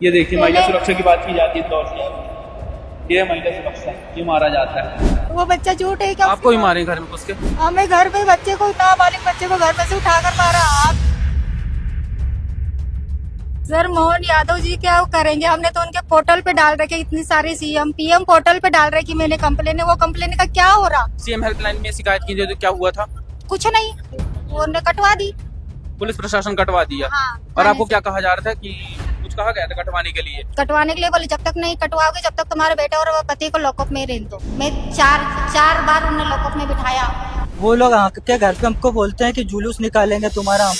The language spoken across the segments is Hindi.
ये देखिए महिला सुरक्षा की बात की जाती है इस दौर में। ये है महिला सुरक्षा, ये मारा जाता है। वो बच्चा झूठ है क्या? आपको ही मारे घर में घुस के? हमें घर पे बच्चे को, नाबालिग बच्चे को घर में से उठाकर मारा आप। सर मोहन यादव जी क्या करेंगे? हमने तो उनके पोर्टल पे डाल रखे इतनी सारी सीएम पीएम पोर्टल पे डाल रखी मैंने कंप्लेन है। वो कंप्लेन का क्या हो रहा? सीएम हेल्पलाइन में शिकायत की तो क्या हुआ था? कुछ नहीं, वो उन्होंने कटवा दी। पुलिस प्रशासन कटवा दिया। हाँ, और आपको क्या कहा जा रहा था कि कुछ कहा गया था कटवाने के लिए? कटवाने के लिए बोले जब तक नहीं कटवाओगे जब तक तुम्हारे बेटे और पति को लॉकअप में रहने दो। मैं चार बार उन्हें लॉकअप में बिठाया। वो लोग आके घर पे हमको बोलते हैं कि जुलूस निकालेंगे तुम्हारा।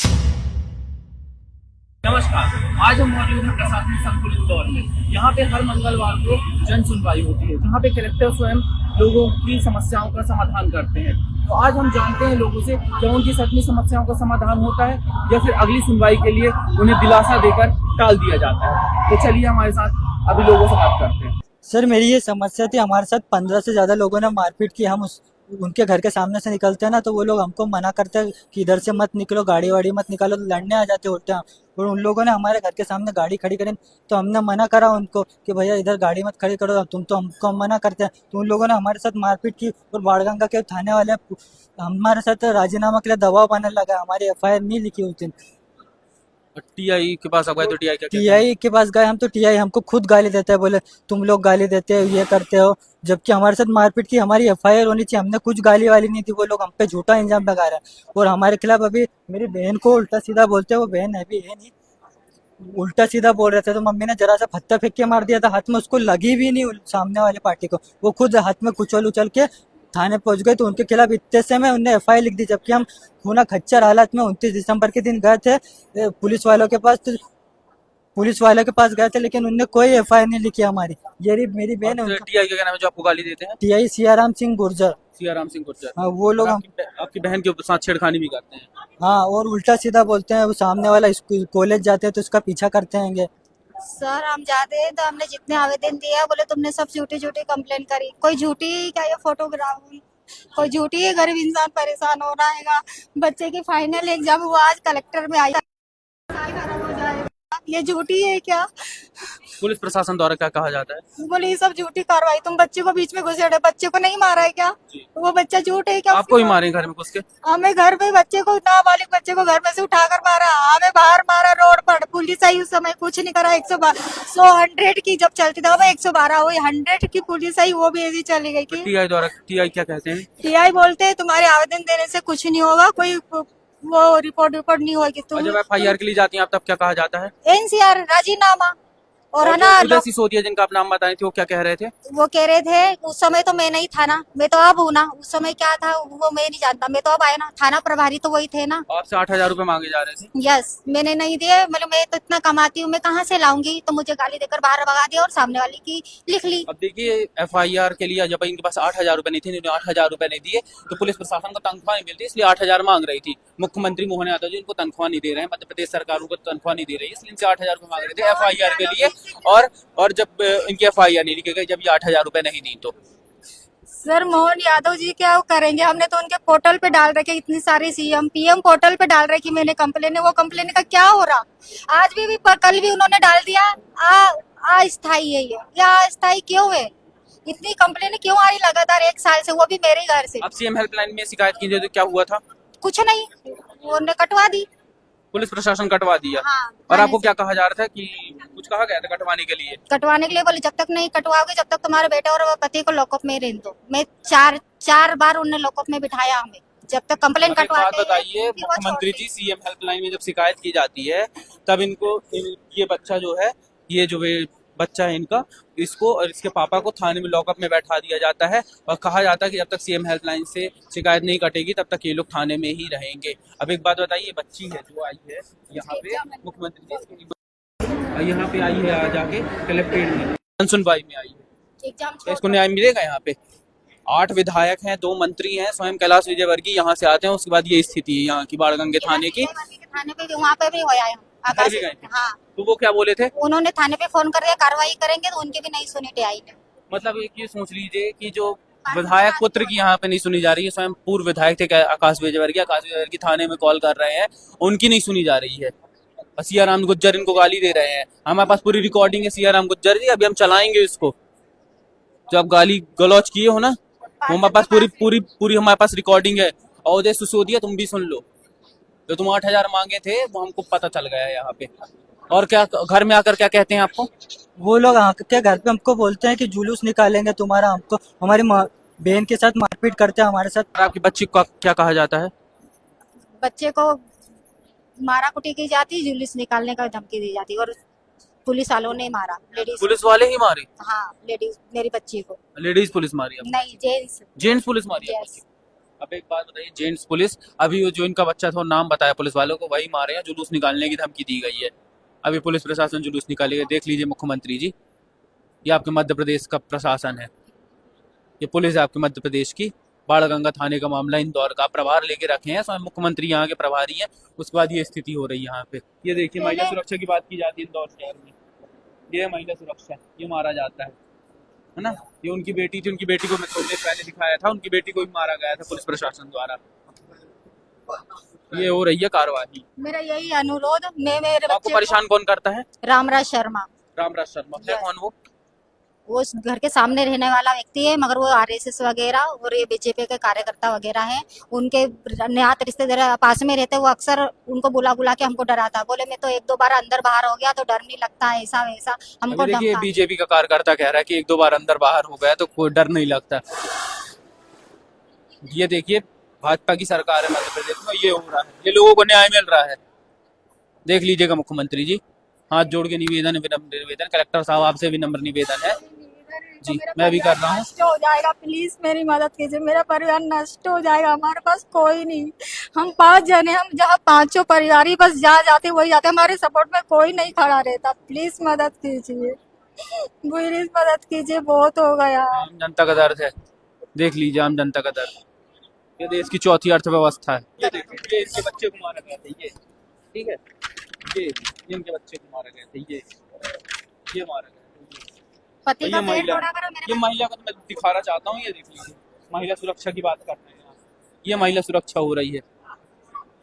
नमस्कार, आज हम मौजूद हैं प्रशासन संतुलित दौर में। यहाँ पे हर मंगलवार को जन सुनवाई होती है, जहाँ पे कलेक्टर स्वयं लोगों की समस्याओं का समाधान करते हैं। तो आज हम जानते हैं लोगों से क्या उनकी सच्ची समस्याओं का समाधान होता है या फिर अगली सुनवाई के लिए उन्हें दिलासा देकर टाल दिया जाता है। तो चलिए हमारे साथ अभी लोगों से बात करते हैं। सर मेरी ये समस्या थी, हमारे साथ 15 से ज्यादा लोगों ने मारपीट की। हम उनके घर के सामने से निकलते हैं ना तो वो लोग हमको मना करते हैं कि इधर से मत निकलो, गाड़ी वाड़ी मत निकालो, तो लड़ने आ जाते होते हैं। और उन लोगों ने हमारे घर के सामने गाड़ी खड़ी करी तो हमने मना करा उनको कि भैया इधर गाड़ी मत खड़ी करो, तुम तो हमको मना करते हैं। तो उन लोगों ने हमारे साथ मारपीट की और बाड़गंगा के थाने वाले हमारे साथ राजीनामा के लिए दबाव बनाने लगा। हमारी एफआईआर नहीं लिखी उस दिन। टीआई के पास गए तो टीआई क्या कहते हैं? टीआई के पास गए हम तो टीआई हमको खुद गाली देता है, बोले तुम लोग गाली देते हो, ये करते हो, जबकि हमारे साथ मारपीट की हमारी एफआईआर होनी चाहिए। हमने कुछ गाली वाली नहीं थी, वो लोग हम पे झूठा इल्जाम लगा रहे हैं। और हमारे खिलाफ अभी मेरी बहन को उल्टा सीधा बोलते हैं, वो बहन अभी है नहीं, उल्टा सीधा बोल रहे थे। तो मम्मी ने जरा सा पत्थर फेंक के मार दिया था, हाथ में उसको लगी भी नहीं सामने वाले पार्टी को। वो खुद हाथ में कुचल उचल के थाने पहुंच गए। तो उनके खिलाफ इतने से में उन्हें एफआईआर लिख दी, जबकि हम खूना खच्चर हालत में 29 दिसंबर के दिन गए थे पुलिस वालों के पास। तो पुलिस वाले के पास गए थे लेकिन उनने कोई एफआईआर नहीं लिखी हमारी। ये रही मेरी बहन है। टीआई का क्या नाम है जो आपको गाली देते हैं? टीआई सियाराम सिंह गुर्जर। सियाराम सिंह गुर्जर। हाँ वो लोग आपकी बहन के साथ छेड़खानी भी करते हैं? हाँ, और उल्टा सीधा बोलते हैं। वो सामने वाला स्कूल कॉलेज जाते हैं तो उसका पीछा करते हैं। सर हम जाते हैं तो हमने जितने आवेदन दिया बोले तुमने सब झूठी झूठी कंप्लेन करी। कोई झूठी क्या, ये फोटोग्राफ कोई झूठी है, गरीब इंसान परेशान हो रहा है। बच्चे की फाइनल एग्जाम हुआ आज, कलेक्टर में आई, खराब हो जाएगा। ये झूठी है क्या? पुलिस प्रशासन द्वारा क्या कहा जाता है? बोले ये सब झूठी कार्रवाई, तुम बच्चे को बीच में घुसेड़े, बच्चे को नहीं मारा है क्या? वो बच्चा झूठ है क्या? आपको ही मारे घर में घुस के? हमें घर पे बच्चे को, नाबालिग बच्चे को घर में से उठाकर मारा, हमें बाहर मारा रोड पर। पुलिस आई उस समय कुछ नहीं करा। 100 की जब चलती था 112 हुई, 100 की पुलिस आई, वो भी ऐसी चली गई की। टीआई क्या कहते हैं? टीआई बोलते हैं तुम्हारे आवेदन देने से कुछ नहीं होगा, कोई वो रिपोर्ट नहीं होगी। तुम जब एफआईआर के लिए जाती हैं आप तब क्या कहा जाता है? एनसीआर राजीनामा और है ना। उदय सिसोदिया जिनका आप नाम बताए थे वो क्या कह रहे थे? वो कह रहे थे उस समय तो मैं नहीं था ना, मैं तो अब हूँ ना। उस समय क्या था वो मैं नहीं जानता, मैं तो अब आया ना। थाना प्रभारी तो वही थे ना। आपसे 8,000 रुपए मांगे जा रहे थे? यस, मैंने नहीं दिए। मतलब मैं तो इतना कमाती हूँ, मैं कहाँ से लाऊंगी? तो मुझे गाली देकर बाहर भगा दिया और सामने वाली की लिख ली। अब देखिए एफआईआर के लिए जब इनके पास 8,000 रुपए नहीं थे, इन्होंने 8,000 रुपए नहीं दिए तो पुलिस प्रशासन को तनख्वाह नहीं मिलती, इसलिए 8,000 मांग रही थी। मुख्यमंत्री मोहन यादव जी इनको तनख्वाह नहीं दे रहे हैं, मध्य प्रदेश सरकार उनको तनख्वाह नहीं दे रही है, इसलिए इनसे 8,000 रुपए मांग रहे थे एफआईआर के लिए। और जब इनकी एफआईआर नहीं लिखी गई, जब ये 8,000 रुपए नहीं दी तो सर मोहन यादव जी क्या करेंगे? हमने तो उनके पोर्टल पे डाल रखे इतनी सारी सीएम पीएम पोर्टल पे डाल रखी मैंने कंप्लेन है। वो कंप्लेन का क्या हो रहा? आज भी कल भी उन्होंने डाल दिया। अस्थायी है ये अस्थायी क्यों है? इतनी कंप्लेन क्यों आ रही लगातार 1 साल से, वो भी मेरे घर से? अब सीएम हेल्पलाइन में शिकायत की तो क्या हुआ था? कुछ नहीं, उन्होंने कटवा दी। पुलिस प्रशासन कटवा दिया। हाँ, और आपको क्या कहा जा रहा था कि कुछ कहा गया था कटवाने के लिए? कटवाने के लिए बोले जब तक नहीं कटवाओगे जब तक तुम्हारे बेटे और पति को लॉकअप में रहने दो। मैं चार बार उन्हें लॉकअप में बिठाया हमें, जब तक कंप्लेन कटवाते हैं। बताइए मुख्यमंत्री जी, सीएम हेल्पलाइन में जब शिकायत की जाती है तब इनको ये बच्चा जो है, ये जो बच्चा है इनका, इसको और इसके पापा को थाने में लॉकअप में बैठा दिया जाता है और कहा जाता है कि जब तक सीएम हेल्पलाइन से शिकायत नहीं कटेगी तब तक ये लोग थाने में ही रहेंगे। अब एक बात बताइए, बच्ची है जो आई है यहाँ पे, मुख्यमंत्री जी यहाँ पे आई है, आ जाके कलेक्ट्रेट में सुनवाई में आई है, तो इसको न्याय मिलेगा? यहाँ पे 8 विधायक हैं, 2 मंत्री हैं, स्वयं कैलाश विजयवर्गीय यहाँ से आते हैं। उसके बाद ये स्थिति है यहाँ की बाड़गंगे थाने की। थाने पे वहाँ पे भी होया है। हाँ, तो वो क्या बोले थे? उन्होंने थाने पे फोन कर दिया कार्रवाई करेंगे, तो उनकी भी नहीं सुनी टीआई ने। मतलब एक ये सोच लीजिए कि जो विधायक पुत्र की यहाँ पे नहीं सुनी जा रही है, स्वयं पूर्व विधायक थे आकाश विजयवर्गीय थाने में कॉल कर रहे हैं, उनकी नहीं सुनी जा रही है। और सियाराम गुज्जर इनको गाली दे रहे हैं। हमारे पास पूरी रिकॉर्डिंग है सियाराम गुज्जर जी, अभी हम चलाएंगे इसको। जो आप गाली गलौज किए हो ना, वो हमारे पास पूरी हमारे पास रिकॉर्डिंग है। और उदय सिसोदिया तुम भी सुन लो, जो तुम 8,000 मांगे थे वो हमको पता चल गया है यहाँ पे। और क्या घर में आकर क्या कहते हैं आपको? वो लोग आके घर पे हमको बोलते हैं कि जुलूस निकालेंगे तुम्हारा, हमको हमारी बहन के साथ मारपीट करते हैं हमारे साथ। और आपकी बच्ची को क्या कहा जाता है? बच्चे को मारा कुटी की जाती, जुलूस निकालने का धमकी दी जाती, और पुलिस वालों ने मारा। लेडीज, पुलिस वाले ही मारे? हाँ लेडीज, मेरी बच्ची को। लेडीज पुलिस मारी आपको? नहीं, जेंट्स। जेंट्स पुलिस मारी आपको? यस। अब एक बात बताइए, जेंट्स पुलिस, अभी वो जो इनका बच्चा था नाम बताया पुलिस वालों को, वही मारे हैं, जुलूस निकालने की धमकी दी गई है। अभी पुलिस प्रशासन जुलूस निकालेगा। देख लीजिए मुख्यमंत्री जी, ये आपके मध्य प्रदेश का प्रशासन है, ये पुलिस है आपके मध्य प्रदेश की। बाणगंगा थाने का मामला इंदौर का प्रभार लेके रखे हैं, स्वयं मुख्यमंत्री यहाँ के प्रभारी हैं। उसके बाद ये स्थिति हो रही है यहाँ पे। ये देखिए महिला सुरक्षा की बात की जाती है इंदौर शहर में, ये महिला सुरक्षा, ये मारा जाता है ना। ये उनकी बेटी थी, उनकी बेटी को मैं थोड़ी देर पहले दिखाया था, उनकी बेटी को भी मारा गया था पुलिस प्रशासन द्वारा। ये हो रही है कार्रवाई। मेरा यही अनुरोध, मैं मेरे आपको बच्चे परेशान कौन करता है? रामराज शर्मा, रामराज शर्मा है Yes. कौन वो? वो उस घर के सामने रहने वाला व्यक्ति है, मगर वो आरएसएस वगैरह और ये बीजेपी के कार्यकर्ता वगैरह हैं। उनके निहात रिश्तेदार पास में रहते, वो अक्सर उनको बुला बुला के हमको डराता। बोले मैं तो 1-2 बार अंदर बाहर हो गया तो डर नहीं लगता, ऐसा वैसा हमको अभी देखिए धमका। बीजेपी का कार्यकर्ता कह रहा है कि 1-2 बार अंदर बाहर हो गया तो कोई डर नहीं लगता। ये देखिए भाजपा की सरकार है मध्य प्रदेश में, ये हो रहा है, ये लोगों को न्याय मिल रहा है। देख लीजिएगा मुख्यमंत्री जी, हाथ जोड़ के निवेदन है, विनम्र निवेदन, कलेक्टर साहब आपसे विनम्र निवेदन है जी, मैं भी कर रहा हूँ। नष्ट हो जाएगा, प्लीज मेरी मदद कीजिए, मेरा परिवार नष्ट हो जाएगा, हमारे पास कोई नहीं। हम 5 जने, हम जहाँ 5 परिवार ही बस जहाँ जाते वही जाते, हमारे सपोर्ट में कोई नहीं खड़ा रहता। प्लीज मदद कीजिए, प्लीज मदद कीजिए, बहुत हो गया। आम जनता का दर्द है, देख लीजिए आम जनता का दर्द। ये देश की चौथी अर्थव्यवस्था है। ये देखिए, ये इनके बच्चे को मारा गया था, ये ठीक है, ये इनके बच्चे को मारा गया था, ये मारा गया था। पति ये का पेट महिला, थोड़ा करो मेरे ये महिला को तो मैं दिखाना चाहता हूँ। ये देख लीजिए, महिला सुरक्षा की बात कर रहे हैं यहाँ। ये महिला सुरक्षा हो रही है।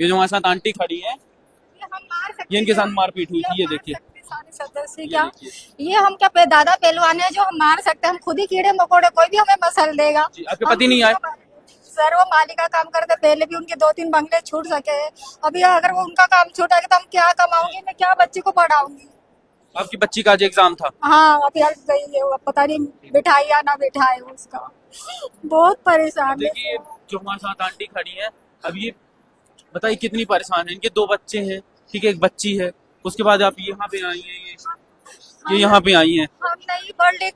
ये जो हमारे साथ आंटी खड़ी है, हम मार सकते, ये इनके साथ मारपीट हुई थी। ये देखिए, सारे सदस्य क्या, ये हम क्या दादा पहलवान है जो हम मार सकते हैं? हम खुद ही कीड़े मकोड़े, कोई भी हमें मसल देगा। आपके पति नहीं आए? सर वो माली का काम करते, पहले भी उनके 2-3 बंगले छूट सके हैं। अभी अगर वो उनका काम छूटेगा तो हम क्या कमाऊंगी, मैं क्या बच्ची को पढ़ाऊंगी? आपकी बच्ची का आज एग्जाम था? हाँ अभी हट गई है, वो पता नहीं बिठाई या ना बिठाए उसका। बहुत परेशान है। देखिए जो हमारे साथ आंटी खड़ी है, अब ये बताइए कितनी परेशान है। इनके 2 बच्चे हैं, ठीक है, एक बच्ची है। उसके बाद आप यहाँ पे आई हैं, ये यहाँ पे आई हैं। हम नहीं पढ़ लिख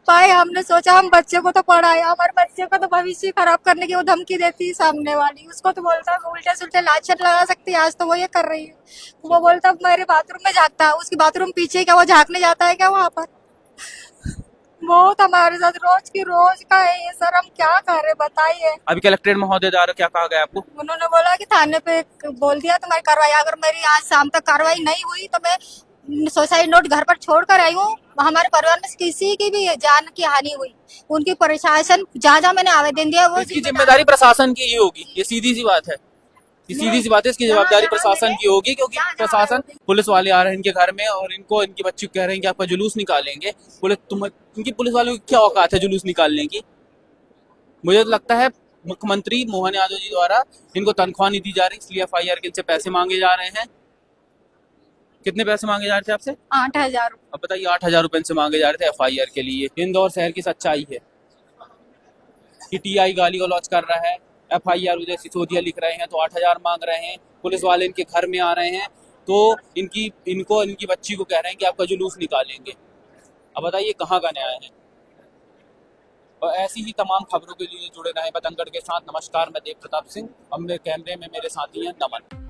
पाए, हमने सोचा हम बच्चे को तो पढ़ाए, हमारे बच्चे का तो भविष्य खराब करने की वो धमकी देती है सामने वाली। उसको तो बोलता है उल्टे सुल्टे लाछन लगा सकती है, आज तो वो ये कर रही है। वो बोलता मेरे बाथरूम में झाँकता है, उसकी बाथरूम पीछे क्या वो झाँकने जाता है क्या वहाँ पर? बहुत हमारे साथ रोज की रोज का है ये सर, हम क्या कर रहे बताइए। अभी कलेक्ट्रेट महोदय द्वारा क्या कहा गया आपको? उन्होंने बोला कि थाने पे बोल दिया तुम्हारी कार्रवाई, अगर मेरी आज शाम तक कार्रवाई नहीं हुई तो मैं सुसाइड नोट घर पर छोड़ कर आई हूँ। हमारे परिवार में किसी की भी जान की हानि हुई, उनकी प्रशासन जहाँ जहाँ मैंने आवेदन दिया वो इसकी जिम्मेदारी प्रशासन की ही होगी, ये सीधी सी बात है, ये सीधी सी बात है। इसकी जवाबदारी प्रशासन की होगी, क्योंकि प्रशासन, पुलिस वाले आ रहे हैं इनके घर में और इनको, इनकी बच्ची कह रहे हैं कि आपका जुलूस निकालेंगे। इनकी पुलिस वालों की क्या औकात है जुलूस निकालने की? मुझे तो लगता है मुख्यमंत्री मोहन यादव जी द्वारा इनको तनख्वाह नहीं दी जा रही, इसलिए FIR के इनसे पैसे मांगे जा रहे हैं। कितने पैसे मांगे जा रहे थे आपसे? 8,000। अब बताइए 8,000 रुपए इनसे मांगे जा रहे थे FIR के लिए। इंदौर शहर की सच्चाई है कि TI गाली गलौज कर रहा है, FIR उदय सिसोदिया लिख रहे हैं तो 8,000 मांग रहे हैं। पुलिस वाले इनके घर में आ रहे हैं तो इनकी बच्ची को कह रहे हैं कि आपका जुलूस निकालेंगे। अब बताइए कहाँ का न्याय है? और ऐसी ही तमाम खबरों के लिए जुड़े रहें बतंगड़ के साथ। नमस्कार, मैं देव प्रताप सिंह, अब मेरे कैमरे में मेरे साथी हैं नमन।